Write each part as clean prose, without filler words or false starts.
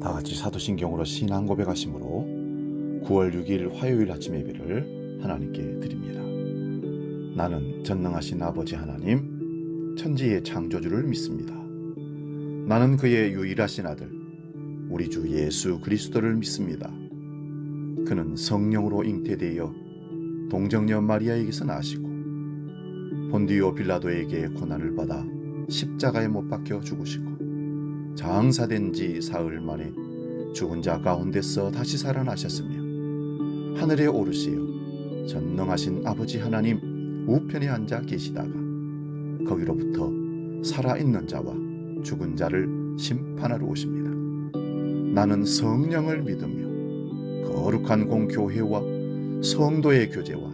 다 같이 사도신경으로 신앙 고백하심으로 9월 6일 화요일 아침 예배를 하나님께 드립니다. 나는 전능하신 아버지 하나님, 천지의 창조주를 믿습니다. 나는 그의 유일하신 아들, 우리 주 예수 그리스도를 믿습니다. 그는 성령으로 잉태되어 동정녀 마리아에게서 나시고 본디오 빌라도에게 고난을 받아 십자가에 못 박혀 죽으시고 장사된 지 사흘 만에 죽은 자 가운데서 다시 살아나셨으며 하늘에 오르시어 전능하신 아버지 하나님 우편에 앉아 계시다가 거기로부터 살아있는 자와 죽은 자를 심판하러 오십니다. 나는 성령을 믿으며 거룩한 공교회와 성도의 교제와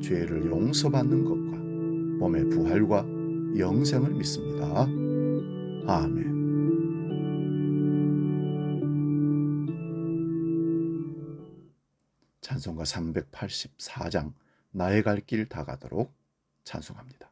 죄를 용서받는 것과 몸의 부활과 영생을 믿습니다. 아멘. 찬송가 384장 나의 갈 길 다 가도록 찬송합니다.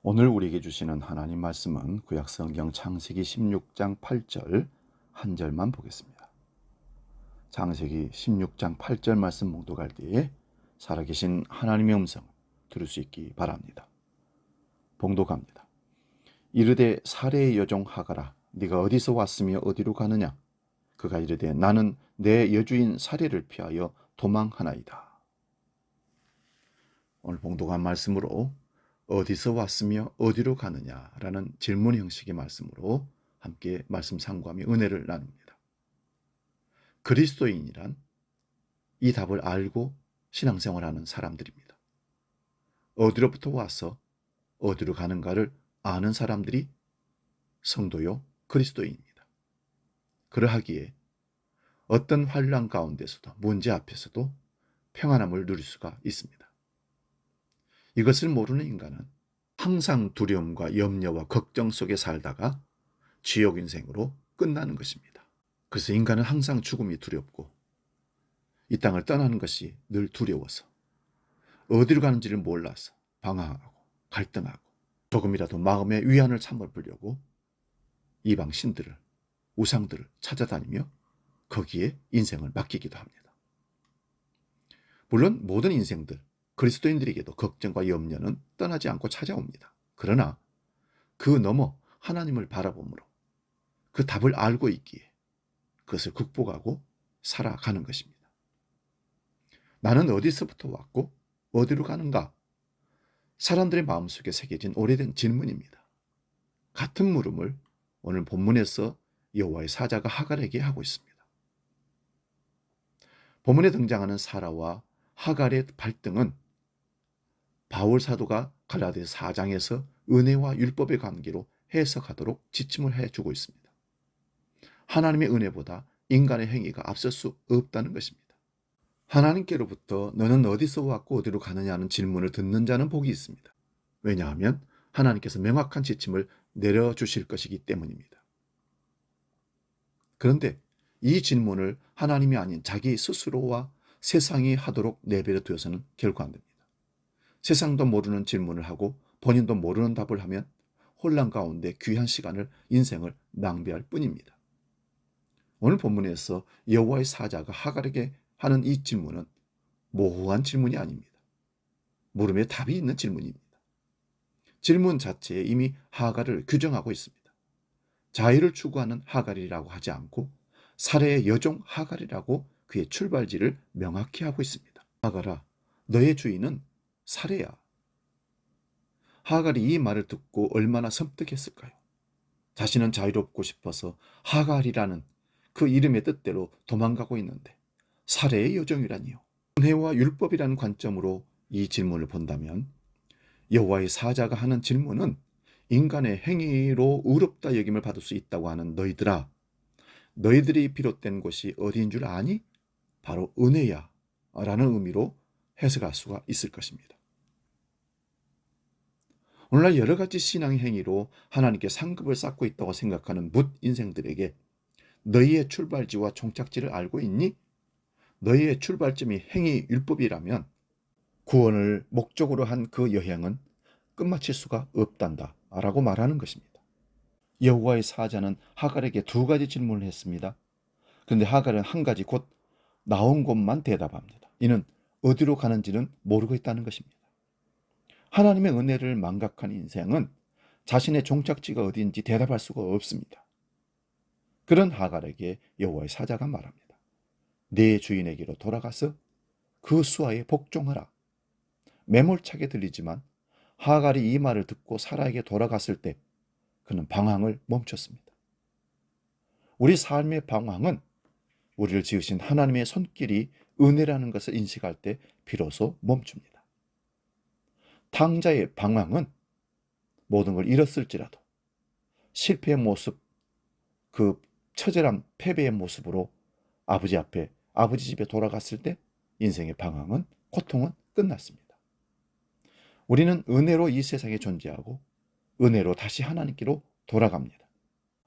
오늘 우리에게 주시는 하나님 말씀은 구약성경 창세기 16장 8절 한 절만 보겠습니다. 창세기 16장 8절 말씀 봉독할 때에 살아계신 하나님의 음성을 들을 수 있기 바랍니다. 봉독합니다. 이르되 사레의 여종 하가라, 네가 어디서 왔으며 어디로 가느냐? 그가 이르되 나는 내 여주인 사레를 피하여 도망하나이다. 오늘 봉독한 말씀으로 어디서 왔으며 어디로 가느냐라는 질문 형식의 말씀으로 함께 말씀 상고하며 은혜를 나눕니다. 그리스도인이란 이 답을 알고 신앙생활하는 사람들입니다. 어디로부터 와서 어디로 가는가를 아는 사람들이 성도요 그리스도인입니다. 그러하기에 어떤 환난 가운데서도 문제 앞에서도 평안함을 누릴 수가 있습니다. 이것을 모르는 인간은 항상 두려움과 염려와 걱정 속에 살다가 지옥 인생으로 끝나는 것입니다. 그래서 인간은 항상 죽음이 두렵고 이 땅을 떠나는 것이 늘 두려워서 어디로 가는지를 몰라서 방황하고 갈등하고 조금이라도 마음의 위안을 삼아보려고 이방 신들을 우상들을 찾아다니며 거기에 인생을 맡기기도 합니다. 물론 모든 인생들 그리스도인들에게도 걱정과 염려는 떠나지 않고 찾아옵니다. 그러나 그 너머 하나님을 바라봄으로 그 답을 알고 있기에 그것을 극복하고 살아가는 것입니다. 나는 어디서부터 왔고 어디로 가는가? 사람들의 마음속에 새겨진 오래된 질문입니다. 같은 물음을 오늘 본문에서 여호와의 사자가 하갈에게 하고 있습니다. 본문에 등장하는 사라와 하갈의 발등은 바울 사도가 갈라디아서 4장에서 은혜와 율법의 관계로 해석하도록 지침을 해주고 있습니다. 하나님의 은혜보다 인간의 행위가 앞설 수 없다는 것입니다. 하나님께로부터 너는 어디서 왔고 어디로 가느냐는 질문을 듣는 자는 복이 있습니다. 왜냐하면 하나님께서 명확한 지침을 내려주실 것이기 때문입니다. 그런데 이 질문을 하나님이 아닌 자기 스스로와 세상이 하도록 내버려 두어서는 결코 안 됩니다. 세상도 모르는 질문을 하고 본인도 모르는 답을 하면 혼란 가운데 귀한 시간을, 인생을 낭비할 뿐입니다. 오늘 본문에서 여호와의 사자가 하갈에게 하는 이 질문은 모호한 질문이 아닙니다. 물음에 답이 있는 질문입니다. 질문 자체에 이미 하갈을 규정하고 있습니다. 자유를 추구하는 하갈이라고 하지 않고 살해의 여종 하갈이라고 그의 출발지를 명확히 하고 있습니다. 하갈아, 너의 주인은 살해야. 하갈이 이 말을 듣고 얼마나 섬뜩했을까요? 자신은 자유롭고 싶어서 하갈이라는 그 이름의 뜻대로 도망가고 있는데 살해의 여종이라니요. 은혜와 율법이라는 관점으로 이 질문을 본다면 여호와의 사자가 하는 질문은 인간의 행위로 의롭다 여김을 받을 수 있다고 하는 너희들아, 너희들이 비롯된 곳이 어디인 줄 아니? 바로 은혜야 라는 의미로 해석할 수가 있을 것입니다. 오늘날 여러 가지 신앙의 행위로 하나님께 상급을 쌓고 있다고 생각하는 묻 인생들에게 너희의 출발지와 종착지를 알고 있니? 너희의 출발점이 행위 율법이라면 구원을 목적으로 한 그 여행은 끝마칠 수가 없단다 라고 말하는 것입니다. 여호와의 사자는 하갈에게 두 가지 질문을 했습니다. 그런데 하갈은 한 가지, 곧 나온 곳만 대답합니다. 이는 어디로 가는지는 모르고 있다는 것입니다. 하나님의 은혜를 망각한 인생은 자신의 종착지가 어디인지 대답할 수가 없습니다. 그런 하갈에게 여호와의 사자가 말합니다. 네 주인에게로 돌아가서 그 수하에 복종하라. 매몰차게 들리지만 하갈이 이 말을 듣고 사라에게 돌아갔을 때 그는 방황을 멈췄습니다. 우리 삶의 방황은 우리를 지으신 하나님의 손길이 은혜라는 것을 인식할 때 비로소 멈춥니다. 탕자의 방황은 모든 걸 잃었을지라도 실패의 모습, 그 처절한 패배의 모습으로 아버지 앞에, 아버지 집에 돌아갔을 때 인생의 방황은, 고통은 끝났습니다. 우리는 은혜로 이 세상에 존재하고 은혜로 다시 하나님께로 돌아갑니다.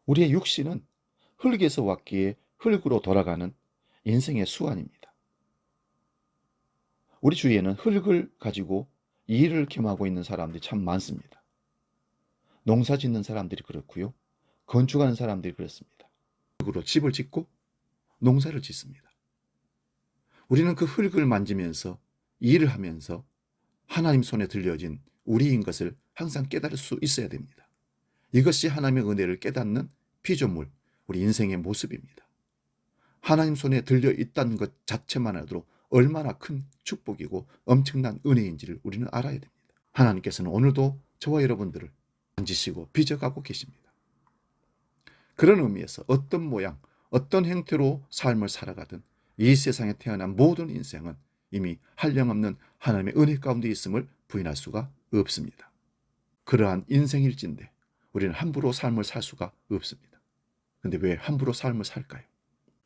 우리의 육신은 흙에서 왔기에 흙으로 돌아가는 인생의 수완입니다. 우리 주위에는 흙을 가지고 일을 겸하고 있는 사람들이 참 많습니다. 농사 짓는 사람들이 그렇고요. 건축하는 사람들이 그렇습니다. 흙으로 집을 짓고 농사를 짓습니다. 우리는 그 흙을 만지면서 일을 하면서 하나님 손에 들려진 우리인 것을 항상 깨달을 수 있어야 됩니다. 이것이 하나님의 은혜를 깨닫는 피조물, 우리 인생의 모습입니다. 하나님 손에 들려 있다는 것 자체만 해도 얼마나 큰 축복이고 엄청난 은혜인지를 우리는 알아야 됩니다. 하나님께서는 오늘도 저와 여러분들을 만지시고 빚어가고 계십니다. 그런 의미에서 어떤 모양, 어떤 형태로 삶을 살아가든 이 세상에 태어난 모든 인생은 이미 한량없는 하나님의 은혜 가운데 있음을 부인할 수가 없습니다. 그러한 인생일진데 우리는 함부로 삶을 살 수가 없습니다. 그런데 왜 함부로 삶을 살까요?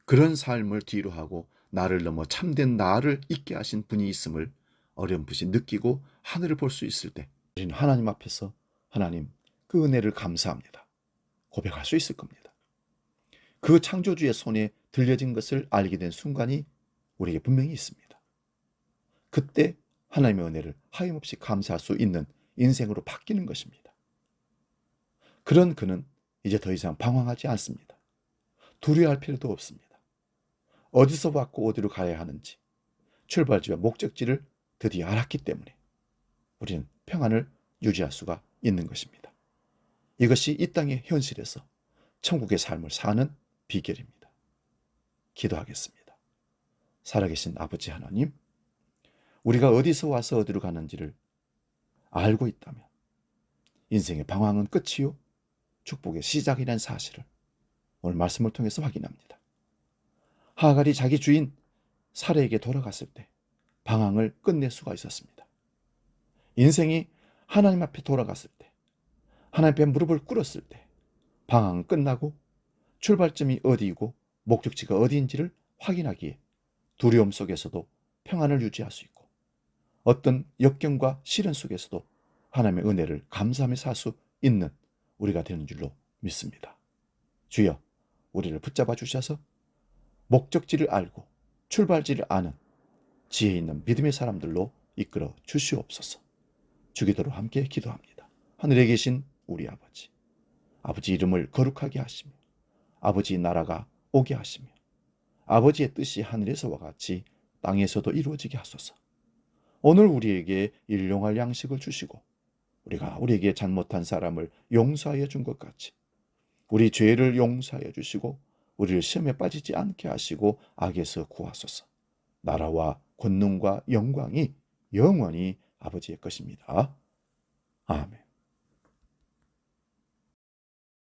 그런 삶을 뒤로 하고 나를 넘어 참된 나를 있게 하신 분이 있음을 어렴풋이 느끼고 하늘을 볼 수 있을 때 우리는 하나님 앞에서 하나님 그 은혜를 감사합니다 고백할 수 있을 겁니다. 그 창조주의 손에 들려진 것을 알게 된 순간이 우리에게 분명히 있습니다. 그때 하나님의 은혜를 하염없이 감사할 수 있는 인생으로 바뀌는 것입니다. 그런 그는 이제 더 이상 방황하지 않습니다. 두려워할 필요도 없습니다. 어디서 왔고 어디로 가야 하는지 출발지와 목적지를 드디어 알았기 때문에 우리는 평안을 유지할 수가 있는 것입니다. 이것이 이 땅의 현실에서 천국의 삶을 사는 비결입니다. 기도하겠습니다. 살아계신 아버지 하나님, 우리가 어디서 와서 어디로 가는지를 알고 있다면 인생의 방황은 끝이요 축복의 시작이라는 사실을 오늘 말씀을 통해서 확인합니다. 하갈이 자기 주인 사라에게 돌아갔을 때 방황을 끝낼 수가 있었습니다. 인생이 하나님 앞에 돌아갔을 때, 하나님 앞에 무릎을 꿇었을 때 방황은 끝나고 출발점이 어디이고 목적지가 어디인지를 확인하기에 두려움 속에서도 평안을 유지할 수 있고 어떤 역경과 시련 속에서도 하나님의 은혜를 감사하며 살 수 있는 우리가 되는 줄로 믿습니다. 주여, 우리를 붙잡아 주셔서 목적지를 알고 출발지를 아는 지혜 있는 믿음의 사람들로 이끌어 주시옵소서. 주기도로 함께 기도합니다. 하늘에 계신 우리 아버지, 아버지 이름을 거룩하게 하시며 아버지 나라가 오게 하시며 아버지의 뜻이 하늘에서와 같이 땅에서도 이루어지게 하소서. 오늘 우리에게 일용할 양식을 주시고 우리가 우리에게 잘못한 사람을 용서하여 준 것 같이 우리 죄를 용서하여 주시고 우리를 시험에 빠지지 않게 하시고 악에서 구하소서. 나라와 권능과 영광이 영원히 아버지의 것입니다.